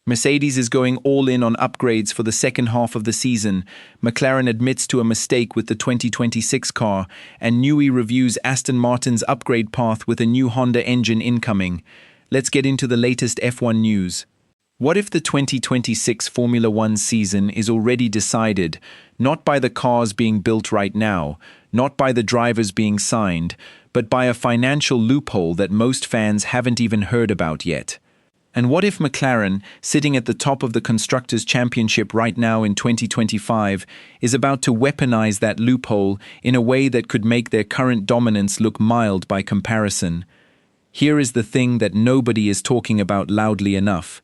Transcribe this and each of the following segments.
Mercedes is going all in on upgrades for the second half of the season. McLaren admits to a mistake with the 2026 car, and Newey reviews Aston Martin's upgrade path with a new Honda engine incoming. Let's get into the latest F1 news. What if the 2026 Formula One season is already decided, not by the cars being built right now, not by the drivers being signed, but by a financial loophole that most fans haven't even heard about yet? And what if McLaren, sitting at the top of the Constructors' Championship right now in 2025, is about to weaponize that loophole in a way that could make their current dominance look mild by comparison? Here is the thing that nobody is talking about loudly enough.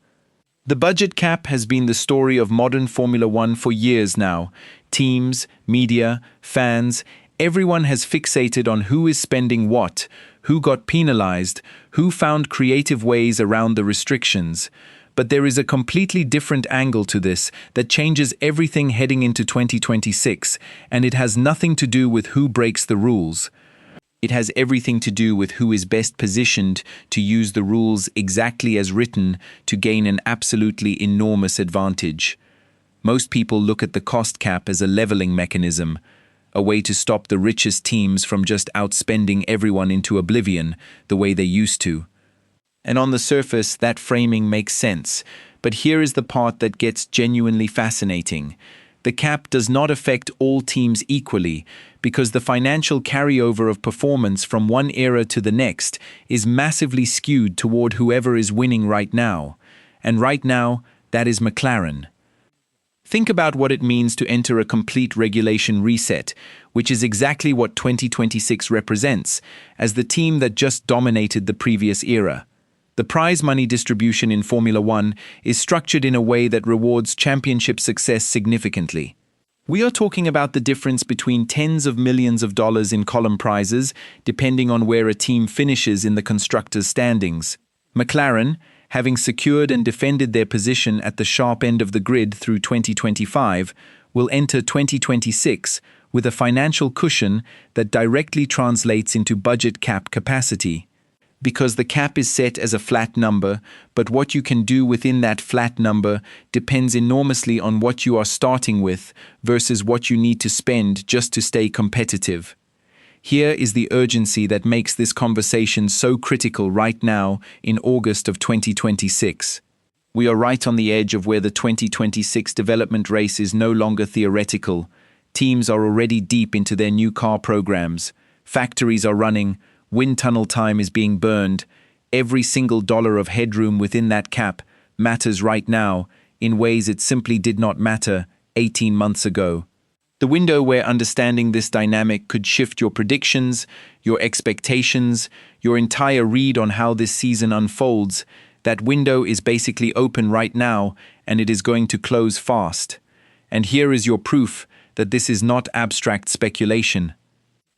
The budget cap has been the story of modern Formula One for years now. Teams, media, fans, everyone has fixated on who is spending what, who got penalized, who found creative ways around the restrictions. But there is a completely different angle to this that changes everything heading into 2026, and it has nothing to do with who breaks the rules. It has everything to do with who is best positioned to use the rules exactly as written to gain an absolutely enormous advantage. Most people look at the cost cap as a leveling mechanism, a way to stop the richest teams from just outspending everyone into oblivion the way they used to. And on the surface, that framing makes sense. But here is the part that gets genuinely fascinating. The cap does not affect all teams equally, because the financial carryover of performance from one era to the next is massively skewed toward whoever is winning right now. And right now, that is McLaren. Think about what it means to enter a complete regulation reset, which is exactly what 2026 represents, as the team that just dominated the previous era. The prize money distribution in Formula One is structured in a way that rewards championship success significantly. We are talking about the difference between tens of millions of dollars in column prizes, depending on where a team finishes in the constructors' standings. McLaren, having secured and defended their position at the sharp end of the grid through 2025, will enter 2026 with a financial cushion that directly translates into budget cap capacity. Because the cap is set as a flat number, but what you can do within that flat number depends enormously on what you are starting with versus what you need to spend just to stay competitive. Here is the urgency that makes this conversation so critical right now in August of 2026. We are right on the edge of where the 2026 development race is no longer theoretical. Teams are already deep into their new car programs. Factories are running. Wind tunnel time is being burned. Every single dollar of headroom within that cap matters right now in ways it simply did not matter 18 months ago. The window where understanding this dynamic could shift your predictions, your expectations, your entire read on how this season unfolds, that window is basically open right now, and it is going to close fast. And here is your proof that this is not abstract speculation.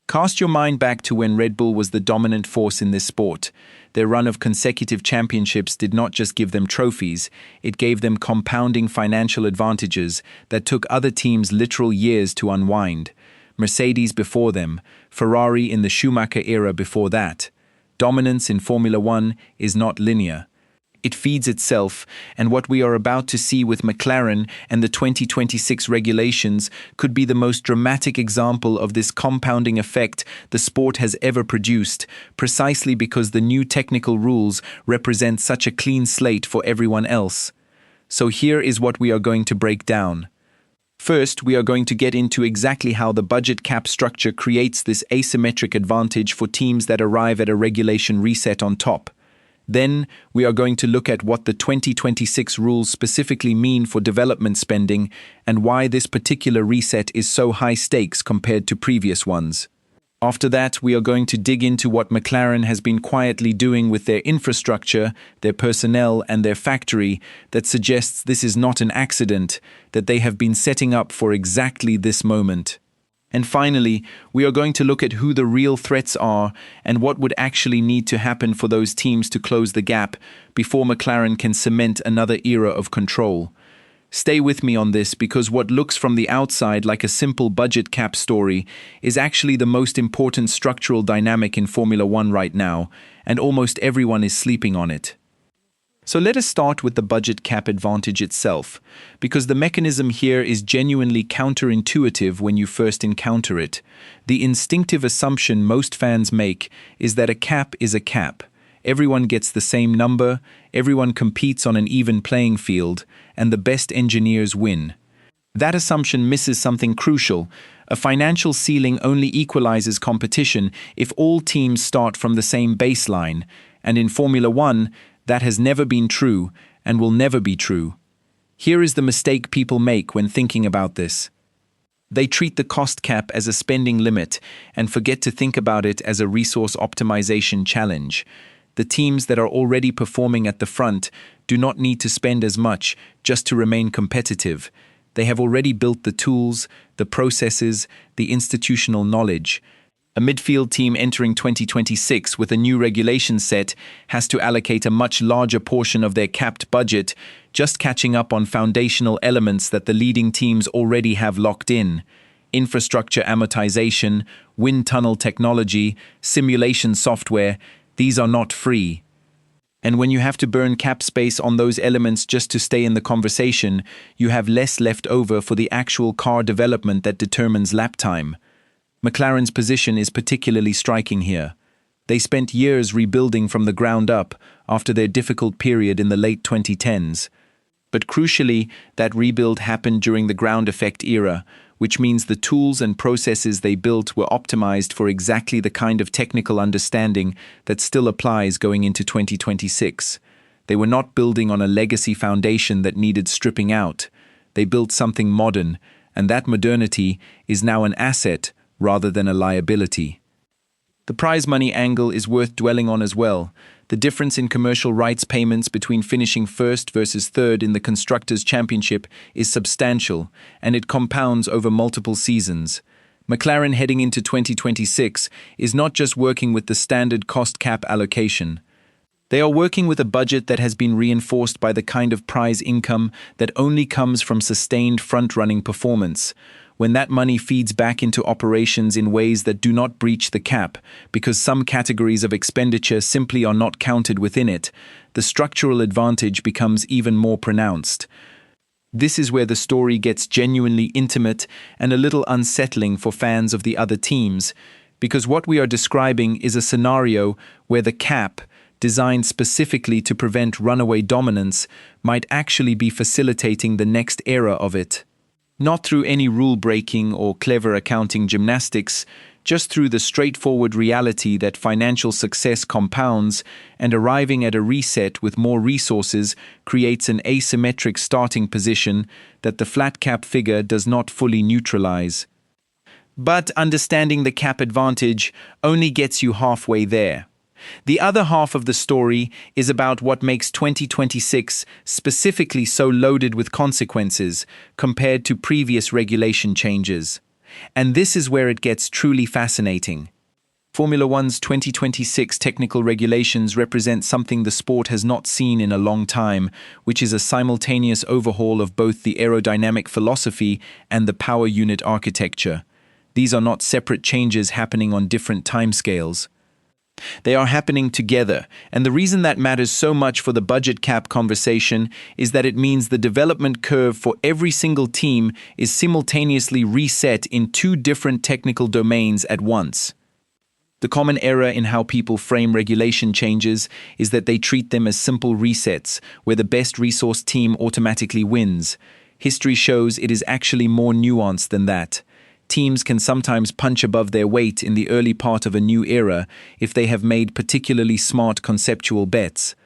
Cast your mind back to when Red Bull was the dominant force in this sport. Their run of consecutive championships did not just give them trophies, it gave them compounding financial advantages that took other teams literal years to unwind. Mercedes before them, Ferrari in the Schumacher era before that. Dominance in Formula One is not linear. It feeds itself, and what we are about to see with McLaren and the 2026 regulations could be the most dramatic example of this compounding effect the sport has ever produced, precisely because the new technical rules represent such a clean slate for everyone else. So here is what we are going to break down. First, we are going to get into exactly how the budget cap structure creates this asymmetric advantage for teams that arrive at a regulation reset on top. Then, we are going to look at what the 2026 rules specifically mean for development spending and why this particular reset is so high stakes compared to previous ones. After that, we are going to dig into what McLaren has been quietly doing with their infrastructure, their personnel, and their factory that suggests this is not an accident, that they have been setting up for exactly this moment. And finally, we are going to look at who the real threats are and what would actually need to happen for those teams to close the gap before McLaren can cement another era of control. Stay with me on this because what looks from the outside like a simple budget cap story is actually the most important structural dynamic in Formula One right now, and almost everyone is sleeping on it. So let us start with the budget cap advantage itself, because the mechanism here is genuinely counterintuitive when you first encounter it. The instinctive assumption most fans make is that a cap is a cap. Everyone gets the same number, everyone competes on an even playing field, and the best engineers win. That assumption misses something crucial. A financial ceiling only equalizes competition if all teams start from the same baseline, and in Formula One, that has never been true and will never be true. Here is the mistake people make when thinking about this. They treat the cost cap as a spending limit and forget to think about it as a resource optimization challenge. The teams that are already performing at the front do not need to spend as much just to remain competitive. They have already built the tools, the processes, the institutional knowledge. A midfield team entering 2026 with a new regulation set has to allocate a much larger portion of their capped budget, just catching up on foundational elements that the leading teams already have locked in. Infrastructure amortization, wind tunnel technology, simulation software, these are not free. And when you have to burn cap space on those elements just to stay in the conversation, you have less left over for the actual car development that determines lap time. McLaren's position is particularly striking here. They spent years rebuilding from the ground up after their difficult period in the late 2010s. But crucially, that rebuild happened during the ground effect era, which means the tools and processes they built were optimized for exactly the kind of technical understanding that still applies going into 2026. They were not building on a legacy foundation that needed stripping out. They built something modern, and that modernity is now an asset rather than a liability. The prize money angle is worth dwelling on as well. The difference in commercial rights payments between finishing first versus third in the Constructors' Championship is substantial, and it compounds over multiple seasons. McLaren heading into 2026 is not just working with the standard cost cap allocation. They are working with a budget that has been reinforced by the kind of prize income that only comes from sustained front-running performance. When that money feeds back into operations in ways that do not breach the cap, because some categories of expenditure simply are not counted within it, the structural advantage becomes even more pronounced. This is where the story gets genuinely intimate and a little unsettling for fans of the other teams, because what we are describing is a scenario where the cap, designed specifically to prevent runaway dominance, might actually be facilitating the next era of it. Not through any rule-breaking or clever accounting gymnastics, just through the straightforward reality that financial success compounds, and arriving at a reset with more resources creates an asymmetric starting position that the flat cap figure does not fully neutralize. But understanding the cap advantage only gets you halfway there. The other half of the story is about what makes 2026 specifically so loaded with consequences compared to previous regulation changes. And this is where it gets truly fascinating. Formula One's 2026 technical regulations represent something the sport has not seen in a long time, which is a simultaneous overhaul of both the aerodynamic philosophy and the power unit architecture. These are not separate changes happening on different timescales. They are happening together, and the reason that matters so much for the budget cap conversation is that it means the development curve for every single team is simultaneously reset in two different technical domains at once. The common error in how people frame regulation changes is that they treat them as simple resets, where the best resource team automatically wins. History shows it is actually more nuanced than that. Teams can sometimes punch above their weight in the early part of a new era if they have made particularly smart conceptual bets.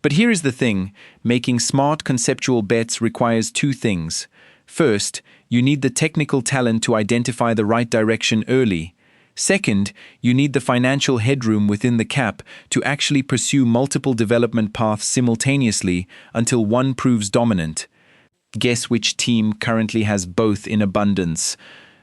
But here is the thing, making smart conceptual bets requires two things. First, you need the technical talent to identify the right direction early. Second, you need the financial headroom within the cap to actually pursue multiple development paths simultaneously until one proves dominant. Guess which team currently has both in abundance?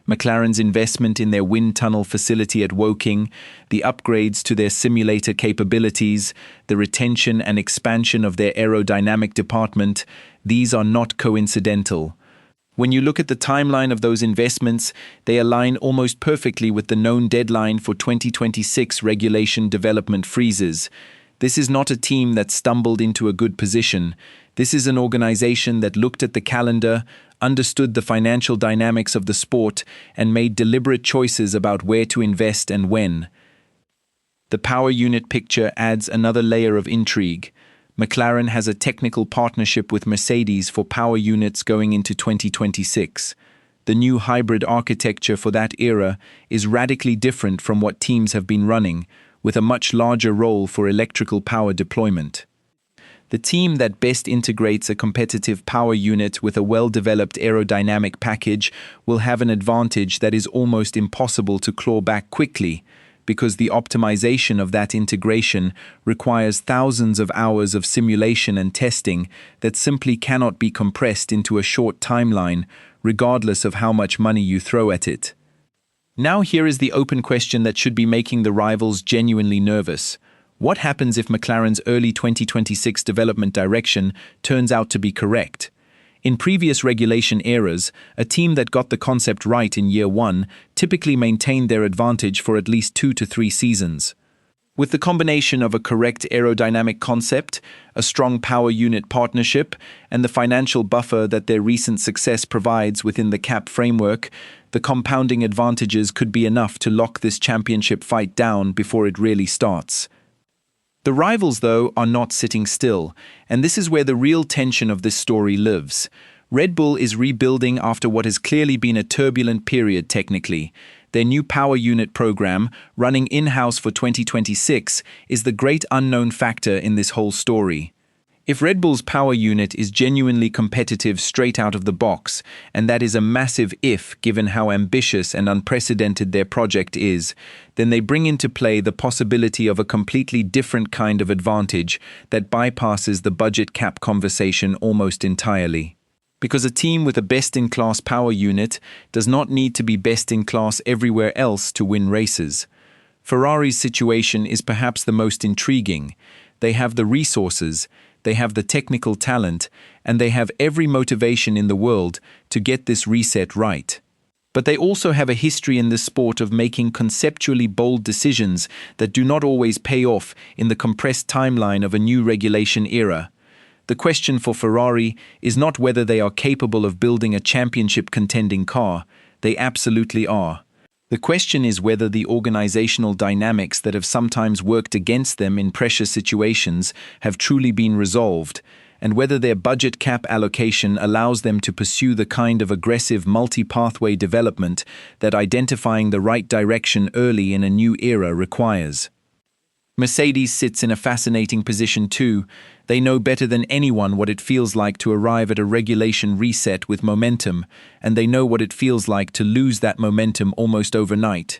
McLaren's investment in their wind tunnel facility at Woking, the upgrades to their simulator capabilities, the retention and expansion of their aerodynamic department, these are not coincidental. When you look at the timeline of those investments, they align almost perfectly with the known deadline for 2026 regulation development freezes. This is not a team that stumbled into a good position. This is an organization that looked at the calendar, understood the financial dynamics of the sport, and made deliberate choices about where to invest and when. The power unit picture adds another layer of intrigue. McLaren has a technical partnership with Mercedes for power units going into 2026. The new hybrid architecture for that era is radically different from what teams have been running, with a much larger role for electrical power deployment. The team that best integrates a competitive power unit with a well-developed aerodynamic package will have an advantage that is almost impossible to claw back quickly, because the optimization of that integration requires thousands of hours of simulation and testing that simply cannot be compressed into a short timeline, regardless of how much money you throw at it. Now here is the open question that should be making the rivals genuinely nervous. What happens if McLaren's early 2026 development direction turns out to be correct? In previous regulation eras, a team that got the concept right in year one typically maintained their advantage for at least 2 to 3 seasons. With the combination of a correct aerodynamic concept, a strong power unit partnership, and the financial buffer that their recent success provides within the CAP framework, the compounding advantages could be enough to lock this championship fight down before it really starts. The rivals, though, are not sitting still, and this is where the real tension of this story lives. Red Bull is rebuilding after what has clearly been a turbulent period technically. Their new power unit program, running in-house for 2026, is the great unknown factor in this whole story. If Red Bull's power unit is genuinely competitive straight out of the box, and that is a massive if given how ambitious and unprecedented their project is, then they bring into play the possibility of a completely different kind of advantage that bypasses the budget cap conversation almost entirely. Because a team with a best-in-class power unit does not need to be best-in-class everywhere else to win races. Ferrari's situation is perhaps the most intriguing. They have the resources, they have the technical talent, and they have every motivation in the world to get this reset right. But they also have a history in this sport of making conceptually bold decisions that do not always pay off in the compressed timeline of a new regulation era. The question for Ferrari is not whether they are capable of building a championship-contending car. They absolutely are. The question is whether the organizational dynamics that have sometimes worked against them in pressure situations have truly been resolved, and whether their budget cap allocation allows them to pursue the kind of aggressive multi-pathway development that identifying the right direction early in a new era requires. Mercedes sits in a fascinating position too. They know better than anyone what it feels like to arrive at a regulation reset with momentum, and they know what it feels like to lose that momentum almost overnight.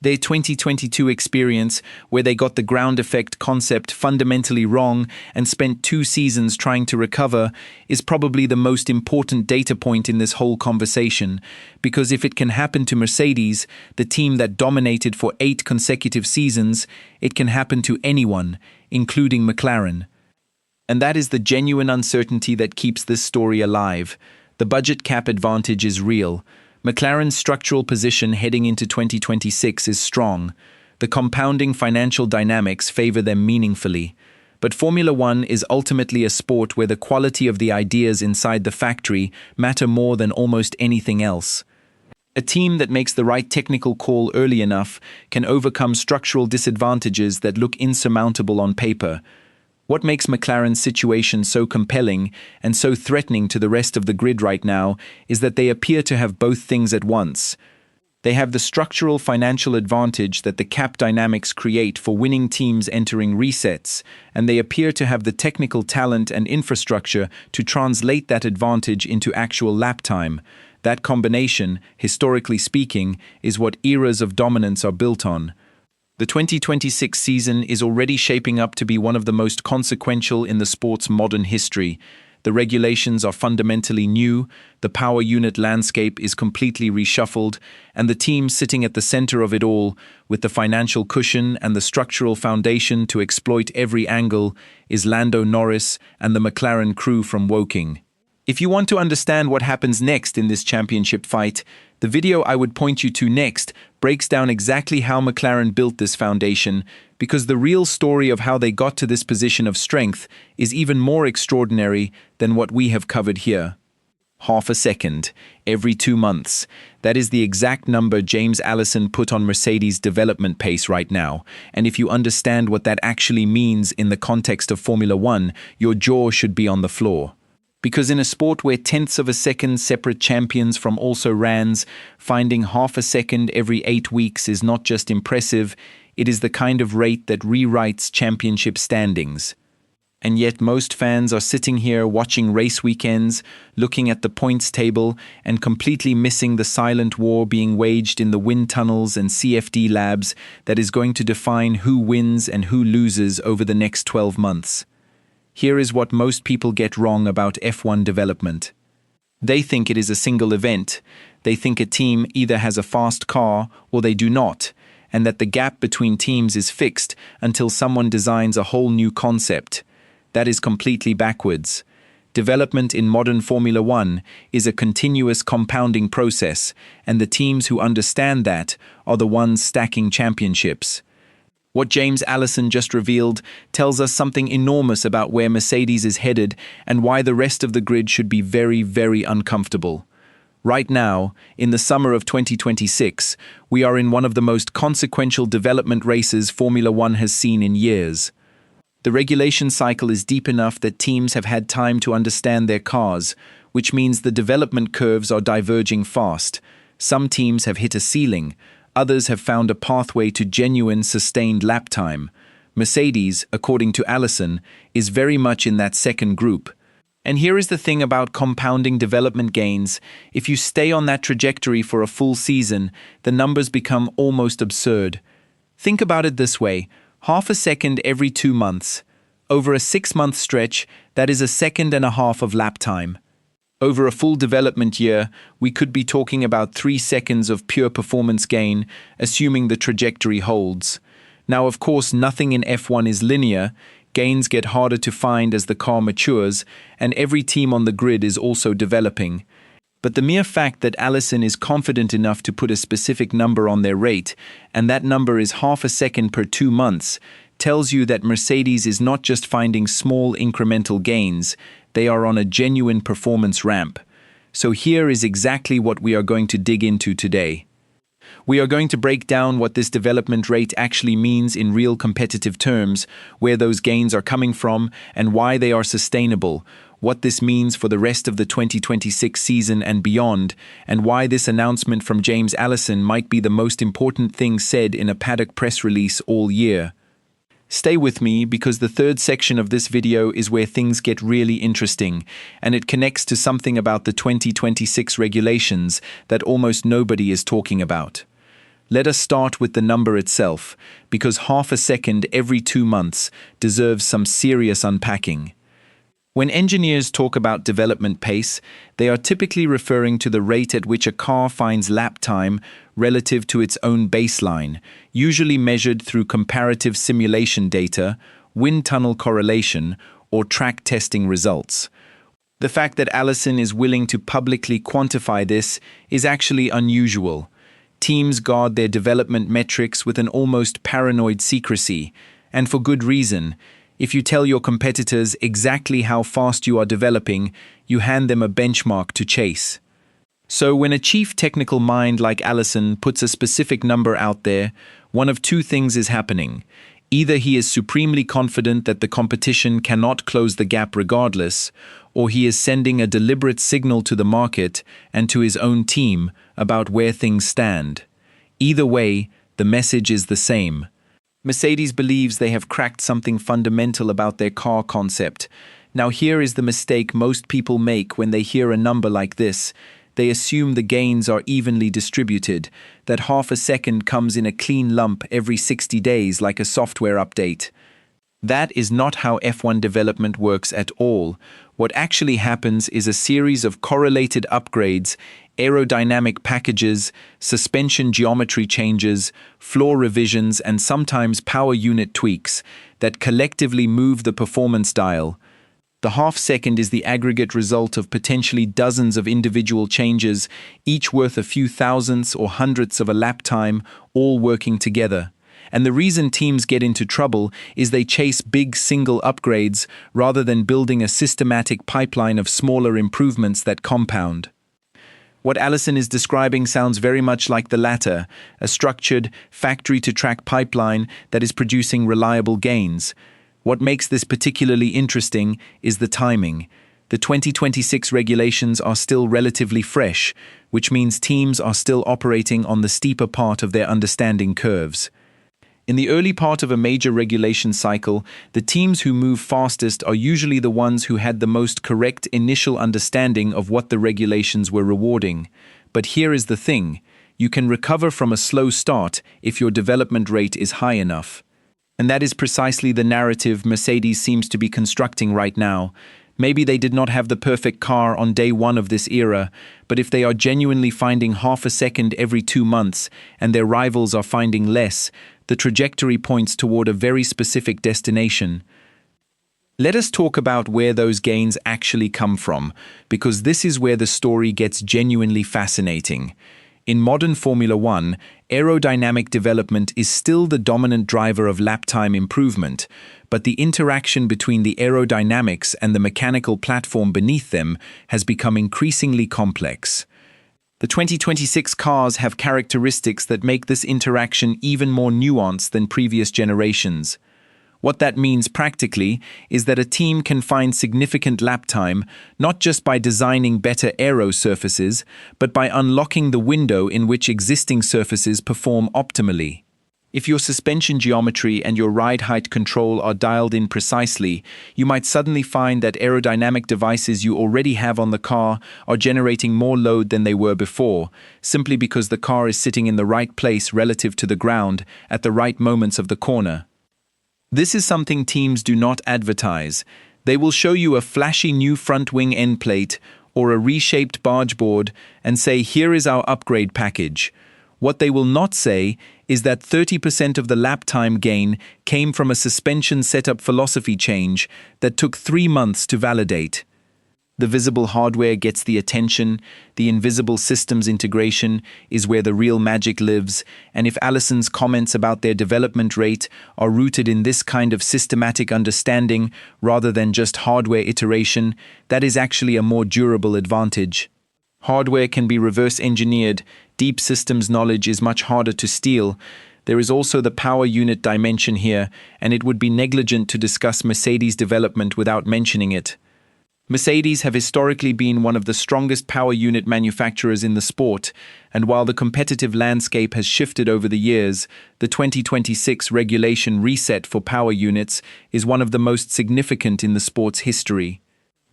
Their 2022 experience, where they got the ground effect concept fundamentally wrong and spent 2 seasons trying to recover, is probably the most important data point in this whole conversation, because if it can happen to Mercedes, the team that dominated for 8 consecutive seasons, it can happen to anyone, including McLaren. And that is the genuine uncertainty that keeps this story alive. The budget cap advantage is real. McLaren's structural position heading into 2026 is strong. The compounding financial dynamics favor them meaningfully. But Formula One is ultimately a sport where the quality of the ideas inside the factory matter more than almost anything else. A team that makes the right technical call early enough can overcome structural disadvantages that look insurmountable on paper. What makes McLaren's situation so compelling and so threatening to the rest of the grid right now is that they appear to have both things at once. They have the structural financial advantage that the cap dynamics create for winning teams entering resets, and they appear to have the technical talent and infrastructure to translate that advantage into actual lap time. That combination, historically speaking, is what eras of dominance are built on. The 2026 season is already shaping up to be one of the most consequential in the sport's modern history. The regulations are fundamentally new, the power unit landscape is completely reshuffled, and the team sitting at the center of it all, with the financial cushion and the structural foundation to exploit every angle, is Lando Norris and the McLaren crew from Woking. If you want to understand what happens next in this championship fight, the video I would point you to next breaks down exactly how McLaren built this foundation, because the real story of how they got to this position of strength is even more extraordinary than what we have covered here. Half a second, every 2 months. That is the exact number James Allison put on Mercedes' development pace right now. And if you understand what that actually means in the context of Formula One, your jaw should be on the floor. Because in a sport where tenths of a second separate champions from also rans, finding half a second every 8 weeks is not just impressive, it is the kind of rate that rewrites championship standings. And yet most fans are sitting here watching race weekends, looking at the points table, and completely missing the silent war being waged in the wind tunnels and CFD labs that is going to define who wins and who loses over the next 12 months. Here is what most people get wrong about F1 development. They think it is a single event. They think a team either has a fast car or they do not, and that the gap between teams is fixed until someone designs a whole new concept. That is completely backwards. Development in modern Formula One is a continuous compounding process, and the teams who understand that are the ones stacking championships. What James Allison just revealed tells us something enormous about where Mercedes is headed and why the rest of the grid should be very, very uncomfortable. Right now, in the summer of 2026, we are in one of the most consequential development races Formula One has seen in years. The regulation cycle is deep enough that teams have had time to understand their cars, which means the development curves are diverging fast. Some teams have hit a ceiling. Others have found a pathway to genuine, sustained lap time. Mercedes, according to Allison, is very much in that second group. And here is the thing about compounding development gains. If you stay on that trajectory for a full season, the numbers become almost absurd. Think about it this way: half a second every 2 months. Over a 6-month stretch, that is a second and a half of lap time. Over a full development year, we could be talking about 3 seconds of pure performance gain, assuming the trajectory holds. Now, of course, nothing in F1 is linear. Gains get harder to find as the car matures, and every team on the grid is also developing. But the mere fact that Allison is confident enough to put a specific number on their rate, and that number is half a second per 2 months, tells you that Mercedes is not just finding small incremental gains, they are on a genuine performance ramp. So here is exactly what we are going to dig into today. We are going to break down what this development rate actually means in real competitive terms, where those gains are coming from, and why they are sustainable, what this means for the rest of the 2026 season and beyond, and why this announcement from James Allison might be the most important thing said in a paddock press release all year. Stay with me, because the third section of this video is where things get really interesting, and it connects to something about the 2026 regulations that almost nobody is talking about. Let us start with the number itself, because half a second every 2 months deserves some serious unpacking. When engineers talk about development pace, they are typically referring to the rate at which a car finds lap time relative to its own baseline, usually measured through comparative simulation data, wind tunnel correlation, or track testing results. The fact that Allison is willing to publicly quantify this is actually unusual. Teams guard their development metrics with an almost paranoid secrecy, and for good reason. If you tell your competitors exactly how fast you are developing, you hand them a benchmark to chase. So when a chief technical mind like Allison puts a specific number out there, one of 2 things is happening. Either he is supremely confident that the competition cannot close the gap regardless, or he is sending a deliberate signal to the market and to his own team about where things stand. Either way, the message is the same. Mercedes believes they have cracked something fundamental about their car concept. Now here is the mistake most people make when they hear a number like this. They assume the gains are evenly distributed, that half a second comes in a clean lump every 60 days like a software update. That is not how F1 development works at all. What actually happens is a series of correlated upgrades, aerodynamic packages, suspension geometry changes, floor revisions, and sometimes power unit tweaks that collectively move the performance dial. The half-second is the aggregate result of potentially dozens of individual changes, each worth a few thousandths or hundredths of a lap time, all working together. And the reason teams get into trouble is they chase big single upgrades rather than building a systematic pipeline of smaller improvements that compound. What Allison is describing sounds very much like the latter, a structured, factory-to-track pipeline that is producing reliable gains. What makes this particularly interesting is the timing. The 2026 regulations are still relatively fresh, which means teams are still operating on the steeper part of their understanding curves. In the early part of a major regulation cycle, the teams who move fastest are usually the ones who had the most correct initial understanding of what the regulations were rewarding. But here is the thing: you can recover from a slow start if your development rate is high enough. And that is precisely the narrative Mercedes seems to be constructing right now. Maybe they did not have the perfect car on day one of this era, but if they are genuinely finding half a second every 2 months and their rivals are finding less, the trajectory points toward a very specific destination. Let us talk about where those gains actually come from, because this is where the story gets genuinely fascinating. In modern Formula One, aerodynamic development is still the dominant driver of lap time improvement, but the interaction between the aerodynamics and the mechanical platform beneath them has become increasingly complex. The 2026 cars have characteristics that make this interaction even more nuanced than previous generations. What that means practically is that a team can find significant lap time not just by designing better aero surfaces, but by unlocking the window in which existing surfaces perform optimally. If your suspension geometry and your ride height control are dialed in precisely, you might suddenly find that aerodynamic devices you already have on the car are generating more load than they were before, simply because the car is sitting in the right place relative to the ground at the right moments of the corner. This is something teams do not advertise. They will show you a flashy new front wing end plate or a reshaped barge board and say, "Here is our upgrade package." What they will not say is that 30% of the lap time gain came from a suspension setup philosophy change that took 3 months to validate. The visible hardware gets the attention, the invisible systems integration is where the real magic lives, and if Allison's comments about their development rate are rooted in this kind of systematic understanding rather than just hardware iteration, that is actually a more durable advantage. Hardware can be reverse engineered, deep systems knowledge is much harder to steal. There is also the power unit dimension here, and it would be negligent to discuss Mercedes' development without mentioning it. Mercedes have historically been one of the strongest power unit manufacturers in the sport, and while the competitive landscape has shifted over the years, the 2026 regulation reset for power units is one of the most significant in the sport's history.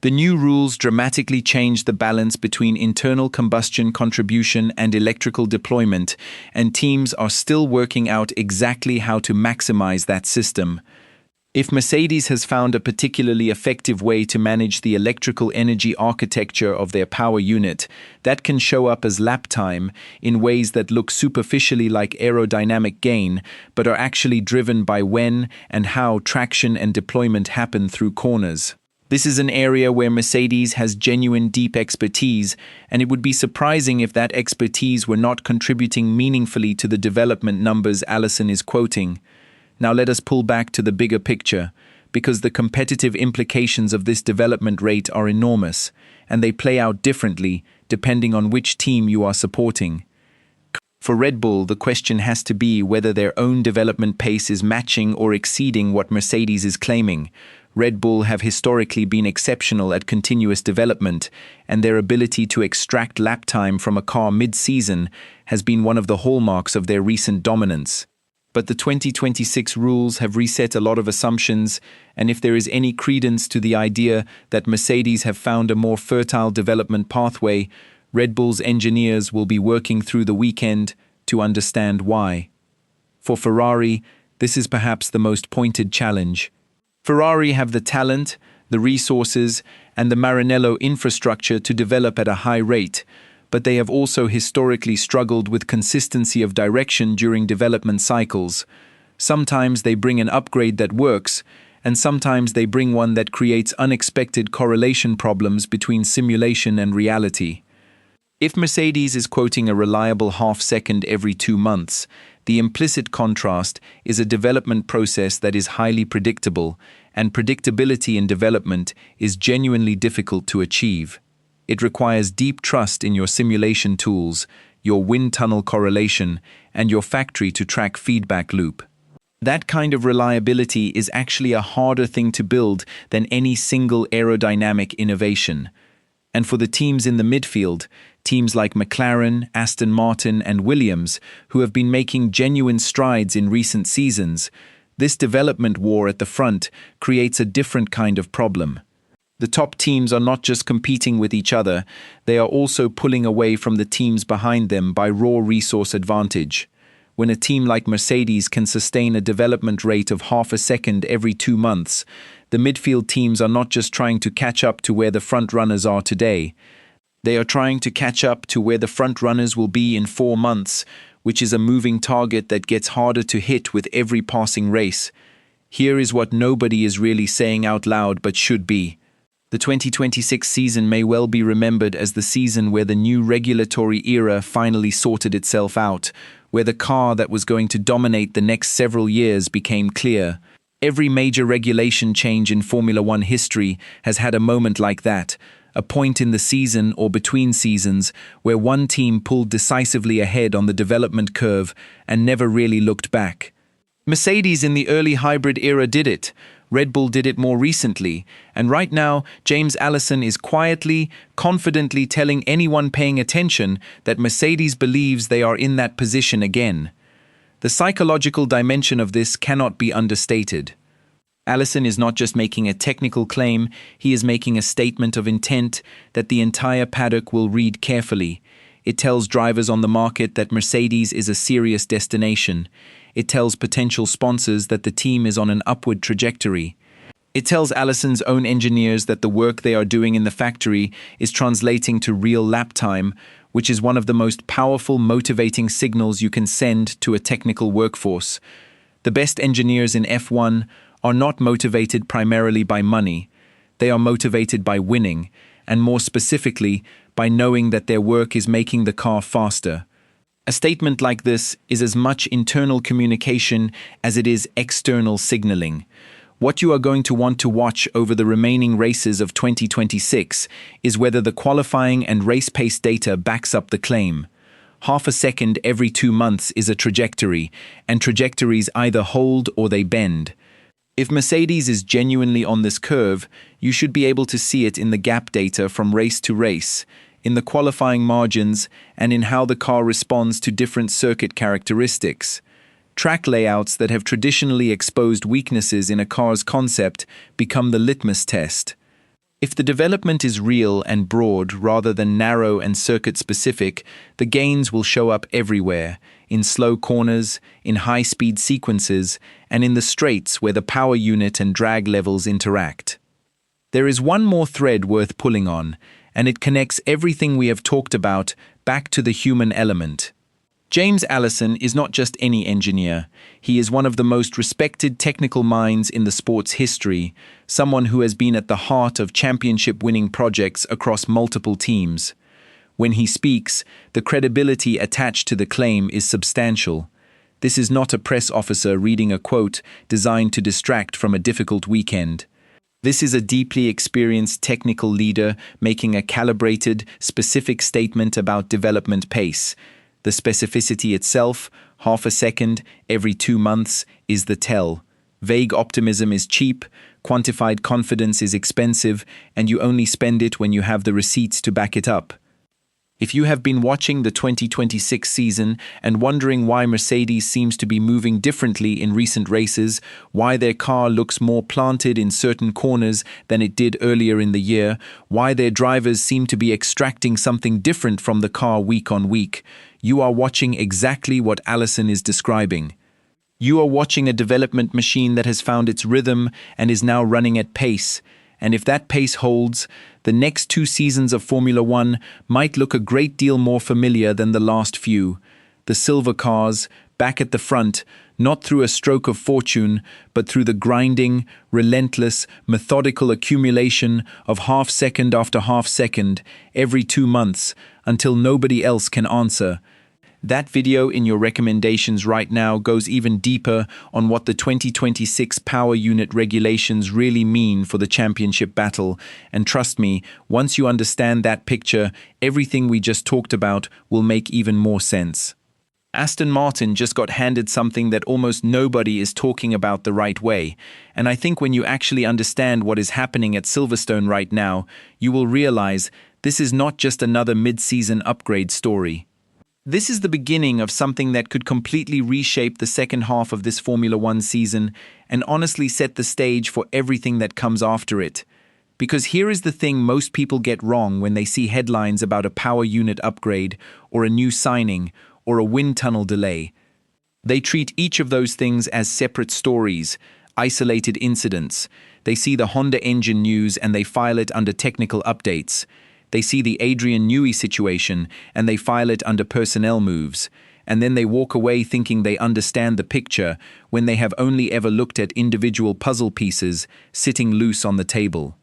The new rules dramatically change the balance between internal combustion contribution and electrical deployment, and teams are still working out exactly how to maximize that system. If Mercedes has found a particularly effective way to manage the electrical energy architecture of their power unit, that can show up as lap time in ways that look superficially like aerodynamic gain, but are actually driven by when and how traction and deployment happen through corners. This is an area where Mercedes has genuine deep expertise, and it would be surprising if that expertise were not contributing meaningfully to the development numbers Allison is quoting. Now let us pull back to the bigger picture, because the competitive implications of this development rate are enormous, and they play out differently depending on which team you are supporting. For Red Bull, the question has to be whether their own development pace is matching or exceeding what Mercedes is claiming. Red Bull have historically been exceptional at continuous development, and their ability to extract lap time from a car mid-season has been one of the hallmarks of their recent dominance. But the 2026 rules have reset a lot of assumptions, and if there is any credence to the idea that Mercedes have found a more fertile development pathway, Red Bull's engineers will be working through the weekend to understand why. For Ferrari, this is perhaps the most pointed challenge. Ferrari have the talent, the resources, and the Maranello infrastructure to develop at a high rate, but they have also historically struggled with consistency of direction during development cycles. Sometimes they bring an upgrade that works, and sometimes they bring one that creates unexpected correlation problems between simulation and reality. If Mercedes is quoting a reliable half-second every 2 months, the implicit contrast is a development process that is highly predictable, and predictability in development is genuinely difficult to achieve. It requires deep trust in your simulation tools, your wind tunnel correlation, and your factory-to-track feedback loop. That kind of reliability is actually a harder thing to build than any single aerodynamic innovation. And for the teams in the midfield, teams like McLaren, Aston Martin, and Williams, who have been making genuine strides in recent seasons, this development war at the front creates a different kind of problem. The top teams are not just competing with each other, they are also pulling away from the teams behind them by raw resource advantage. When a team like Mercedes can sustain a development rate of half a second every 2 months, the midfield teams are not just trying to catch up to where the front runners are today. They are trying to catch up to where the front runners will be in 4 months, which is a moving target that gets harder to hit with every passing race. Here is what nobody is really saying out loud but should be. The 2026 season may well be remembered as the season where the new regulatory era finally sorted itself out, where the car that was going to dominate the next several years became clear. Every major regulation change in Formula One history has had a moment like that, a point in the season or between seasons where one team pulled decisively ahead on the development curve and never really looked back. Mercedes in the early hybrid era did it. Red Bull did it more recently, and right now, James Allison is quietly, confidently telling anyone paying attention that Mercedes believes they are in that position again. The psychological dimension of this cannot be understated. Allison is not just making a technical claim, he is making a statement of intent that the entire paddock will read carefully. It tells drivers on the market that Mercedes is a serious destination. It tells potential sponsors that the team is on an upward trajectory. It tells Allison's own engineers that the work they are doing in the factory is translating to real lap time, which is one of the most powerful motivating signals you can send to a technical workforce. The best engineers in F1 are not motivated primarily by money. They are motivated by winning, and more specifically, by knowing that their work is making the car faster. A statement like this is as much internal communication as it is external signaling. What you are going to want to watch over the remaining races of 2026 is whether the qualifying and race pace data backs up the claim. Half a second every 2 months is a trajectory, and trajectories either hold or they bend. If Mercedes is genuinely on this curve, you should be able to see it in the gap data from race to race, in the qualifying margins, and in how the car responds to different circuit characteristics. Track layouts that have traditionally exposed weaknesses in a car's concept become the litmus test. If the development is real and broad rather than narrow and circuit-specific, the gains will show up everywhere, in slow corners, in high-speed sequences, and in the straights where the power unit and drag levels interact. There is one more thread worth pulling on, and it connects everything we have talked about back to the human element. James Allison is not just any engineer. He is one of the most respected technical minds in the sport's history, someone who has been at the heart of championship-winning projects across multiple teams. When he speaks, the credibility attached to the claim is substantial. This is not a press officer reading a quote designed to distract from a difficult weekend. This is a deeply experienced technical leader making a calibrated, specific statement about development pace. The specificity itself, half a second every 2 months, is the tell. Vague optimism is cheap, quantified confidence is expensive, and you only spend it when you have the receipts to back it up. If you have been watching the 2026 season and wondering why Mercedes seems to be moving differently in recent races, why their car looks more planted in certain corners than it did earlier in the year, why their drivers seem to be extracting something different from the car week on week, you are watching exactly what Allison is describing. You are watching a development machine that has found its rhythm and is now running at pace. And if that pace holds, the next 2 seasons of Formula One might look a great deal more familiar than the last few. The silver cars, back at the front, not through a stroke of fortune, but through the grinding, relentless, methodical accumulation of half second after half second every 2 months until nobody else can answer. That video in your recommendations right now goes even deeper on what the 2026 power unit regulations really mean for the championship battle, and trust me, once you understand that picture, everything we just talked about will make even more sense. Aston Martin just got handed something that almost nobody is talking about the right way, and I think when you actually understand what is happening at Silverstone right now, you will realize this is not just another mid-season upgrade story. This is the beginning of something that could completely reshape the second half of this Formula One season and honestly set the stage for everything that comes after it. Because here is the thing most people get wrong when they see headlines about a power unit upgrade or a new signing or a wind tunnel delay. They treat each of those things as separate stories, isolated incidents. They see the Honda engine news and they file it under technical updates. They see the Adrian Newey situation and they file it under personnel moves. And then they walk away thinking they understand the picture when they have only ever looked at individual puzzle pieces sitting loose on the table.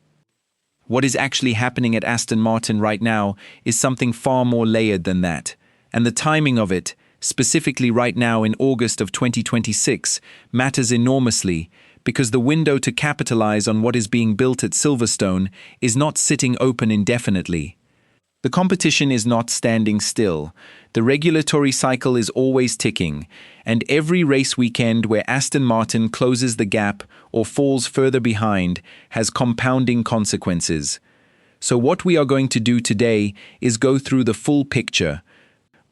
What is actually happening at Aston Martin right now is something far more layered than that. And the timing of it, specifically right now in August of 2026, matters enormously, because the window to capitalize on what is being built at Silverstone is not sitting open indefinitely. The competition is not standing still. The regulatory cycle is always ticking, and every race weekend where Aston Martin closes the gap or falls further behind has compounding consequences. So what we are going to do today is go through the full picture.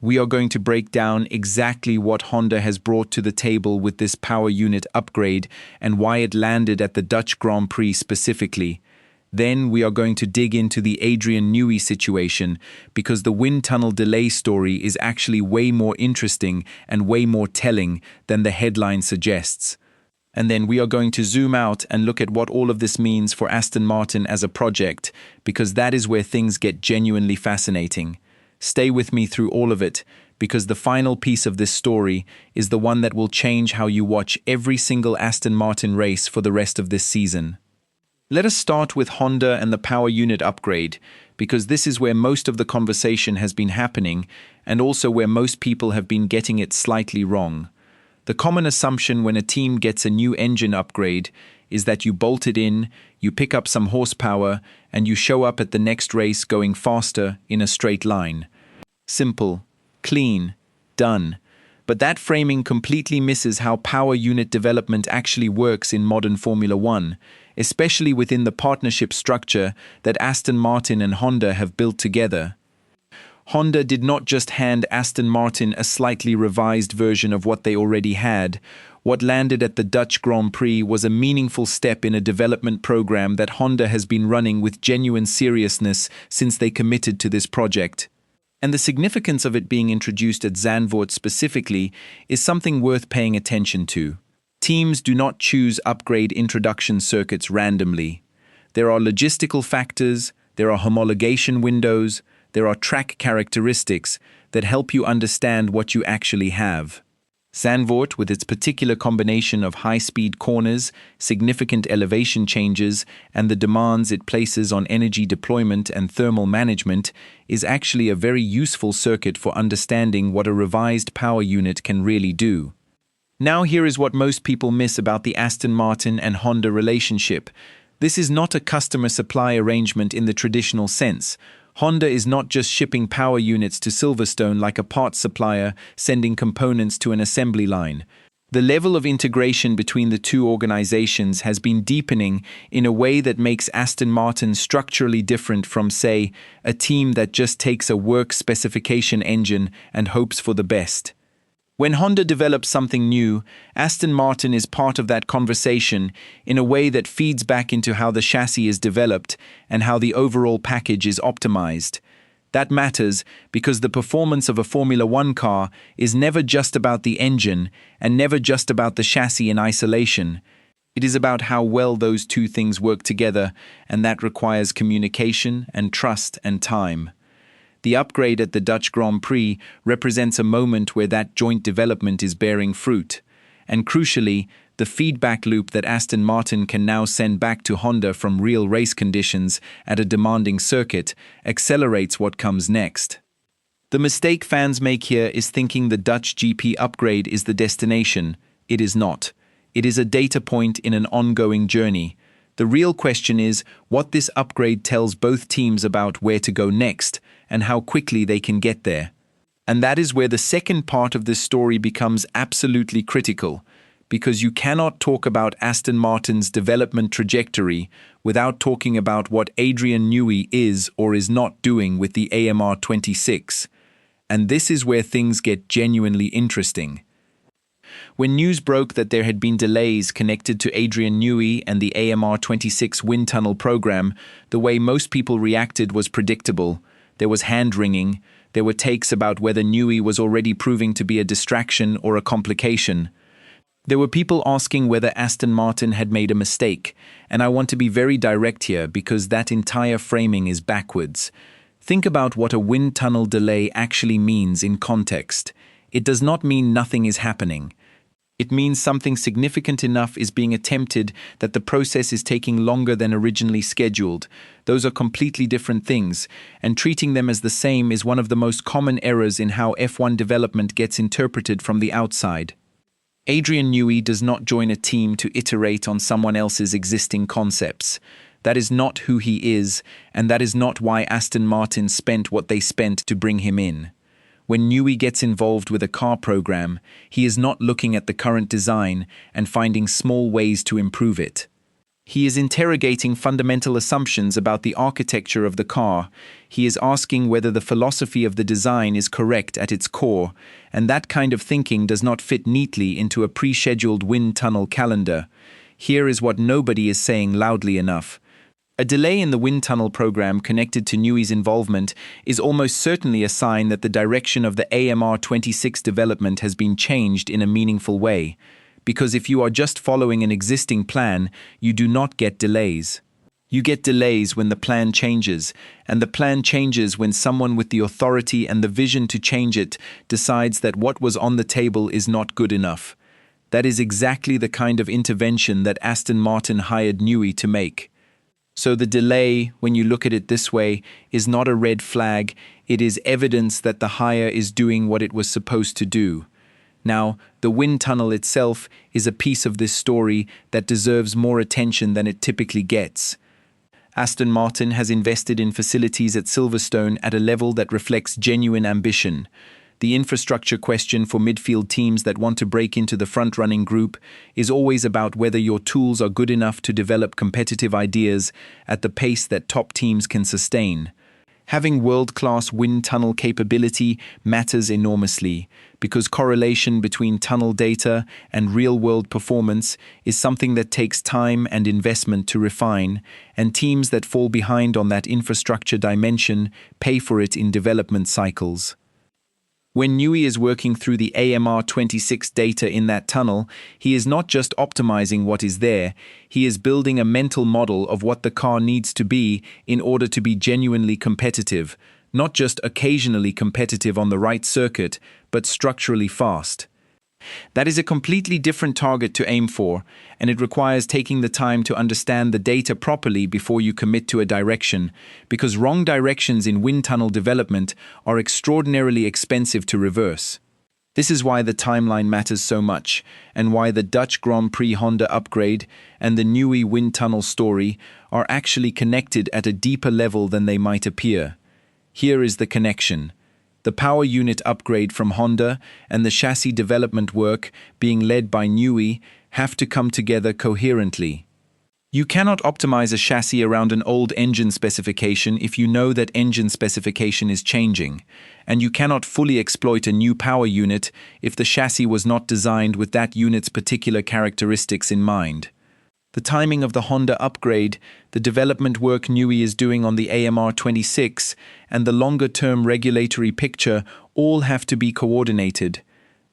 We are going to break down exactly what Honda has brought to the table with this power unit upgrade and why it landed at the Dutch Grand Prix specifically. Then we are going to dig into the Adrian Newey situation because the wind tunnel delay story is actually way more interesting and way more telling than the headline suggests. And then we are going to zoom out and look at what all of this means for Aston Martin as a project, because that is where things get genuinely fascinating. Stay with me through all of it, because the final piece of this story is the one that will change how you watch every single Aston Martin race for the rest of this season. Let us start with Honda and the power unit upgrade, because this is where most of the conversation has been happening and also where most people have been getting it slightly wrong. The common assumption when a team gets a new engine upgrade is that you bolt it in, you pick up some horsepower, and you show up at the next race going faster in a straight line. Simple, clean, done. But that framing completely misses how power unit development actually works in modern Formula One, especially within the partnership structure that Aston Martin and Honda have built together. Honda did not just hand Aston Martin a slightly revised version of what they already had. What landed at the Dutch Grand Prix was a meaningful step in a development program that Honda has been running with genuine seriousness since they committed to this project. And the significance of it being introduced at Zandvoort specifically is something worth paying attention to. Teams do not choose upgrade introduction circuits randomly. There are logistical factors, there are homologation windows, there are track characteristics that help you understand what you actually have. Zandvoort, with its particular combination of high-speed corners, significant elevation changes, and the demands it places on energy deployment and thermal management, is actually a very useful circuit for understanding what a revised power unit can really do. Now here is what most people miss about the Aston Martin and Honda relationship. This is not a customer-supply arrangement in the traditional sense. Honda is not just shipping power units to Silverstone like a parts supplier sending components to an assembly line. The level of integration between the two organizations has been deepening in a way that makes Aston Martin structurally different from, say, a team that just takes a work specification engine and hopes for the best. When Honda develops something new, Aston Martin is part of that conversation in a way that feeds back into how the chassis is developed and how the overall package is optimized. That matters because the performance of a Formula One car is never just about the engine and never just about the chassis in isolation. It is about how well those two things work together, and that requires communication and trust and time. The upgrade at the Dutch Grand Prix represents a moment where that joint development is bearing fruit. and crucially, the feedback loop that Aston Martin can now send back to Honda from real race conditions at a demanding circuit accelerates what comes next. The mistake fans make here is thinking the Dutch GP upgrade is the destination. It is not. It is a data point in an ongoing journey. The real question is what this upgrade tells both teams about where to go next and how quickly they can get there. And that is where the second part of this story becomes absolutely critical, because you cannot talk about Aston Martin's development trajectory without talking about what Adrian Newey is or is not doing with the AMR 26. And this is where things get genuinely interesting. When news broke that there had been delays connected to Adrian Newey and the AMR 26 wind tunnel program, the way most people reacted was predictable. There was hand-wringing. There were takes about whether Newey was already proving to be a distraction or a complication. There were people asking whether Aston Martin had made a mistake, and I want to be very direct here because that entire framing is backwards. Think about what a wind tunnel delay actually means in context. It does not mean nothing is happening. It means something significant enough is being attempted that the process is taking longer than originally scheduled. Those are completely different things, and treating them as the same is one of the most common errors in how F1 development gets interpreted from the outside. Adrian Newey does not join a team to iterate on someone else's existing concepts. That is not who he is, and that is not why Aston Martin spent what they spent to bring him in. When Newey gets involved with a car program, he is not looking at the current design and finding small ways to improve it. He is interrogating fundamental assumptions about the architecture of the car. He is asking whether the philosophy of the design is correct at its core, and that kind of thinking does not fit neatly into a pre-scheduled wind tunnel calendar. Here is what nobody is saying loudly enough. A delay in the wind tunnel program connected to Newey's involvement is almost certainly a sign that the direction of the AMR 26 development has been changed in a meaningful way. Because if you are just following an existing plan, you do not get delays. You get delays when the plan changes, and the plan changes when someone with the authority and the vision to change it decides that what was on the table is not good enough. That is exactly the kind of intervention that Aston Martin hired Newey to make. So the delay, when you look at it this way, is not a red flag. It is evidence that the hire is doing what it was supposed to do. Now, the wind tunnel itself is a piece of this story that deserves more attention than it typically gets. Aston Martin has invested in facilities at Silverstone at a level that reflects genuine ambition. The infrastructure question for midfield teams that want to break into the front-running group is always about whether your tools are good enough to develop competitive ideas at the pace that top teams can sustain. Having world-class wind tunnel capability matters enormously because correlation between tunnel data and real-world performance is something that takes time and investment to refine, and teams that fall behind on that infrastructure dimension pay for it in development cycles. When Newey is working through the AMR 26 data in that tunnel, he is not just optimizing what is there, he is building a mental model of what the car needs to be in order to be genuinely competitive, not just occasionally competitive on the right circuit, but structurally fast. That is a completely different target to aim for, and it requires taking the time to understand the data properly before you commit to a direction, because wrong directions in wind tunnel development are extraordinarily expensive to reverse. This is why the timeline matters so much, and why the Dutch Grand Prix Honda upgrade and the Newey wind tunnel story are actually connected at a deeper level than they might appear. Here is the connection. The power unit upgrade from Honda and the chassis development work being led by Newey have to come together coherently. You cannot optimize a chassis around an old engine specification if you know that engine specification is changing, and you cannot fully exploit a new power unit if the chassis was not designed with that unit's particular characteristics in mind. The timing of the Honda upgrade, the development work Newey is doing on the AMR 26, and the longer-term regulatory picture all have to be coordinated.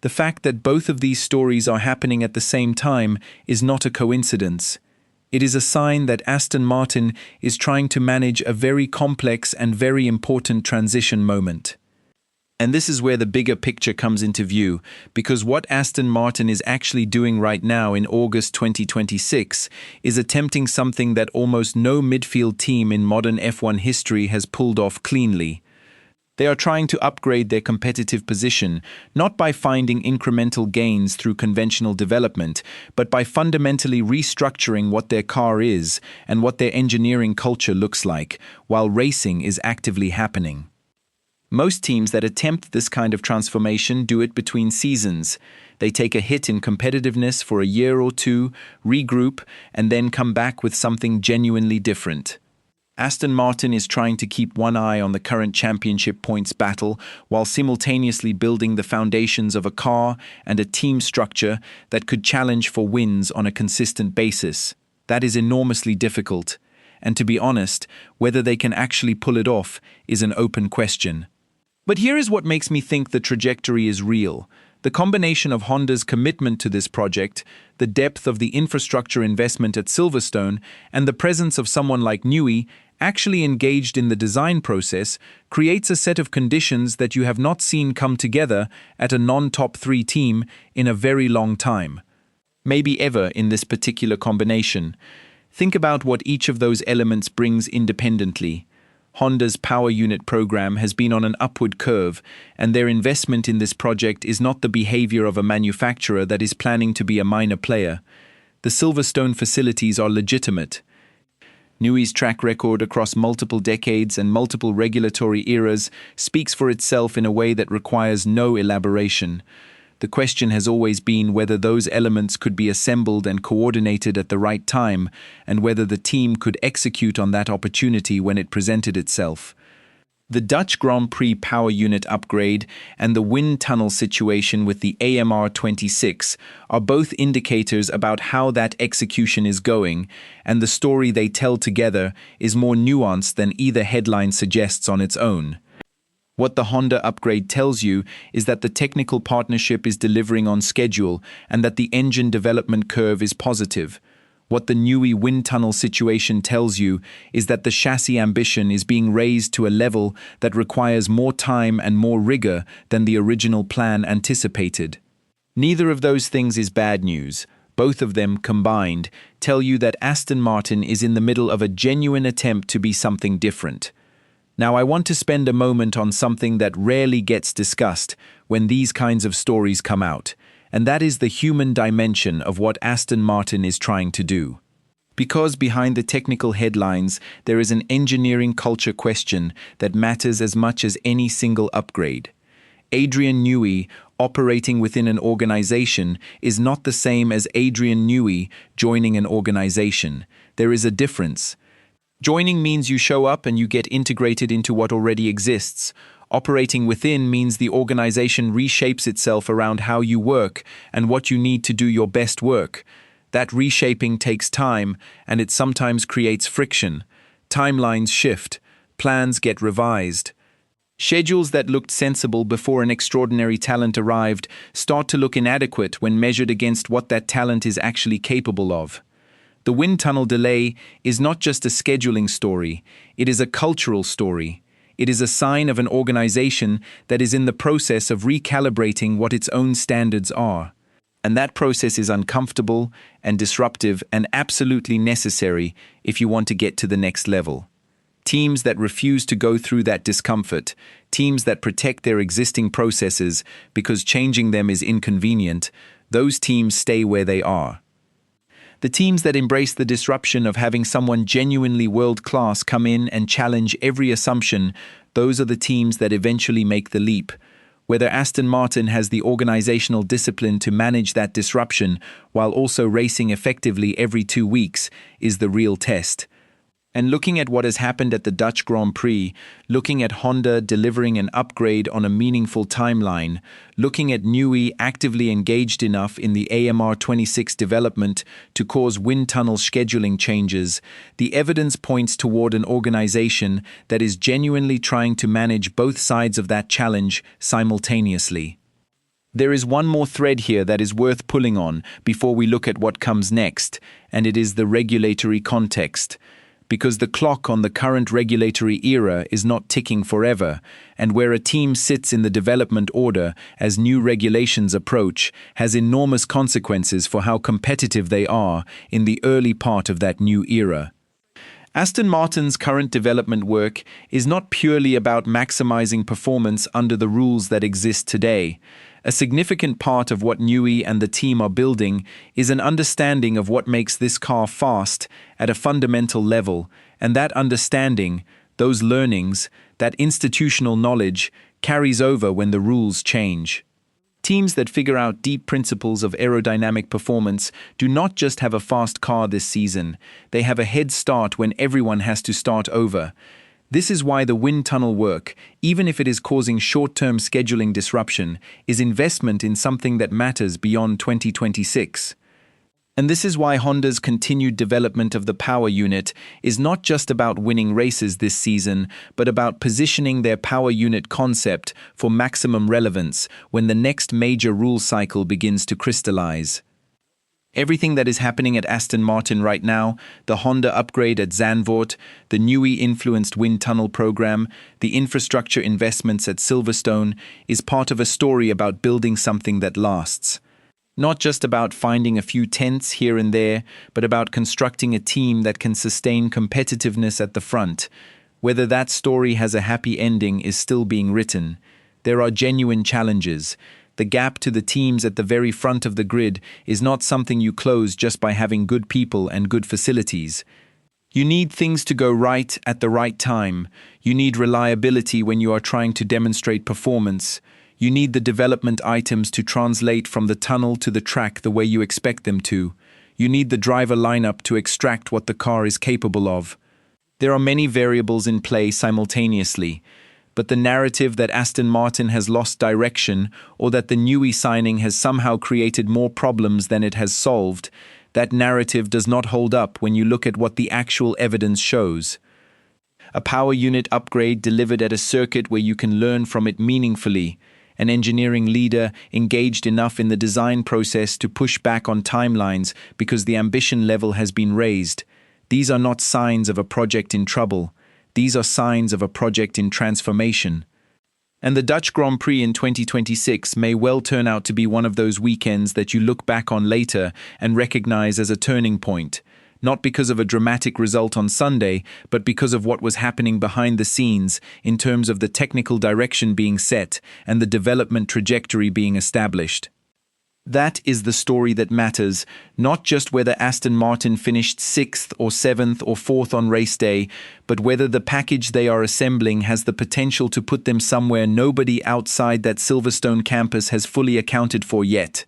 The fact that both of these stories are happening at the same time is not a coincidence. It is a sign that Aston Martin is trying to manage a very complex and very important transition moment. And this is where the bigger picture comes into view, because what Aston Martin is actually doing right now in August 2026 is attempting something that almost no midfield team in modern F1 history has pulled off cleanly. They are trying to upgrade their competitive position, not by finding incremental gains through conventional development, but by fundamentally restructuring what their car is and what their engineering culture looks like, while racing is actively happening. Most teams that attempt this kind of transformation do it between seasons. They take a hit in competitiveness for a year or two, regroup, and then come back with something genuinely different. Aston Martin is trying to keep one eye on the current championship points battle while simultaneously building the foundations of a car and a team structure that could challenge for wins on a consistent basis. That is enormously difficult, and to be honest, whether they can actually pull it off is an open question. But here is what makes me think the trajectory is real. The combination of Honda's commitment to this project, the depth of the infrastructure investment at Silverstone, and the presence of someone like Newey, actually engaged in the design process, creates a set of conditions that you have not seen come together at a non-top 3 team in a very long time. Maybe ever in this particular combination. Think about what each of those elements brings independently. Honda's power unit program has been on an upward curve, and their investment in this project is not the behavior of a manufacturer that is planning to be a minor player. The Silverstone facilities are legitimate. Newey's track record across multiple decades and multiple regulatory eras speaks for itself in a way that requires no elaboration. The question has always been whether those elements could be assembled and coordinated at the right time, and whether the team could execute on that opportunity when it presented itself. The Dutch Grand Prix power unit upgrade and the wind tunnel situation with the AMR26 are both indicators about how that execution is going, and the story they tell together is more nuanced than either headline suggests on its own. What the Honda upgrade tells you is that the technical partnership is delivering on schedule and that the engine development curve is positive. What the Newey wind tunnel situation tells you is that the chassis ambition is being raised to a level that requires more time and more rigor than the original plan anticipated. Neither of those things is bad news. Both of them, combined, tell you that Aston Martin is in the middle of a genuine attempt to be something different. Now, I want to spend a moment on something that rarely gets discussed when these kinds of stories come out, and that is the human dimension of what Aston Martin is trying to do. Because behind the technical headlines, there is an engineering culture question that matters as much as any single upgrade. Adrian Newey, operating within an organization, is not the same as Adrian Newey joining an organization. There is a difference. Joining means you show up and you get integrated into what already exists. Operating within means the organization reshapes itself around how you work and what you need to do your best work. That reshaping takes time, and it sometimes creates friction. Timelines shift. Plans get revised. Schedules that looked sensible before an extraordinary talent arrived start to look inadequate when measured against what that talent is actually capable of. The wind tunnel delay is not just a scheduling story, it is a cultural story. It is a sign of an organization that is in the process of recalibrating what its own standards are. And that process is uncomfortable and disruptive and absolutely necessary if you want to get to the next level. Teams that refuse to go through that discomfort, teams that protect their existing processes because changing them is inconvenient, those teams stay where they are. The teams that embrace the disruption of having someone genuinely world-class come in and challenge every assumption, those are the teams that eventually make the leap. Whether Aston Martin has the organizational discipline to manage that disruption while also racing effectively every 2 weeks is the real test. And looking at what has happened at the Dutch Grand Prix, looking at Honda delivering an upgrade on a meaningful timeline, looking at Newey actively engaged enough in the AMR26 development to cause wind tunnel scheduling changes, the evidence points toward an organization that is genuinely trying to manage both sides of that challenge simultaneously. There is one more thread here that is worth pulling on before we look at what comes next, and it is the regulatory context. because the clock on the current regulatory era is not ticking forever, and where a team sits in the development order as new regulations approach has enormous consequences for how competitive they are in the early part of that new era. Aston Martin's current development work is not purely about maximizing performance under the rules that exist today. A significant part of what Newey and the team are building is an understanding of what makes this car fast at a fundamental level, and that understanding, those learnings, that institutional knowledge, carries over when the rules change. Teams that figure out deep principles of aerodynamic performance do not just have a fast car this season, they have a head start when everyone has to start over. This is why the wind tunnel work, even if it is causing short-term scheduling disruption, is investment in something that matters beyond 2026. And this is why Honda's continued development of the power unit is not just about winning races this season, but about positioning their power unit concept for maximum relevance when the next major rule cycle begins to crystallize. Everything that is happening at Aston Martin right now, the Honda upgrade at Zandvoort, the Newey-influenced wind tunnel program, the infrastructure investments at Silverstone, is part of a story about building something that lasts. Not just about finding a few tenths here and there, but about constructing a team that can sustain competitiveness at the front. Whether that story has a happy ending is still being written. There are genuine challenges. The gap to the teams at the very front of the grid is not something you close just by having good people and good facilities. You need things to go right at the right time. You need reliability when you are trying to demonstrate performance. You need the development items to translate from the tunnel to the track the way you expect them to. You need the driver lineup to extract what the car is capable of. There are many variables in play simultaneously. But the narrative that Aston Martin has lost direction or that the Newey signing has somehow created more problems than it has solved, that narrative does not hold up when you look at what the actual evidence shows. A power unit upgrade delivered at a circuit where you can learn from it meaningfully, an engineering leader engaged enough in the design process to push back on timelines because the ambition level has been raised. These are not signs of a project in trouble. These are signs of a project in transformation. And the Dutch Grand Prix in 2026 may well turn out to be one of those weekends that you look back on later and recognize as a turning point, not because of a dramatic result on Sunday, but because of what was happening behind the scenes in terms of the technical direction being set and the development trajectory being established. That is the story that matters, not just whether Aston Martin finished 6th or 7th or 4th on race day, but whether the package they are assembling has the potential to put them somewhere nobody outside that Silverstone campus has fully accounted for yet.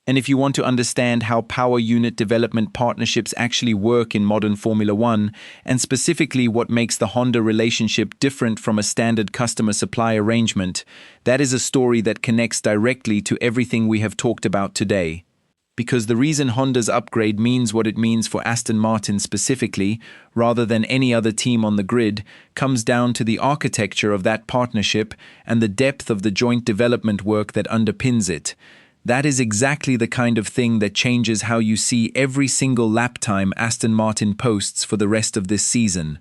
And if you want to understand how power unit development partnerships actually work in modern Formula One, and specifically what makes the Honda relationship different from a standard customer-supply arrangement, that is a story that connects directly to everything we have talked about today. Because the reason Honda's upgrade means what it means for Aston Martin specifically, rather than any other team on the grid, comes down to the architecture of that partnership and the depth of the joint development work that underpins it. That is exactly the kind of thing that changes how you see every single lap time Aston Martin posts for the rest of this season.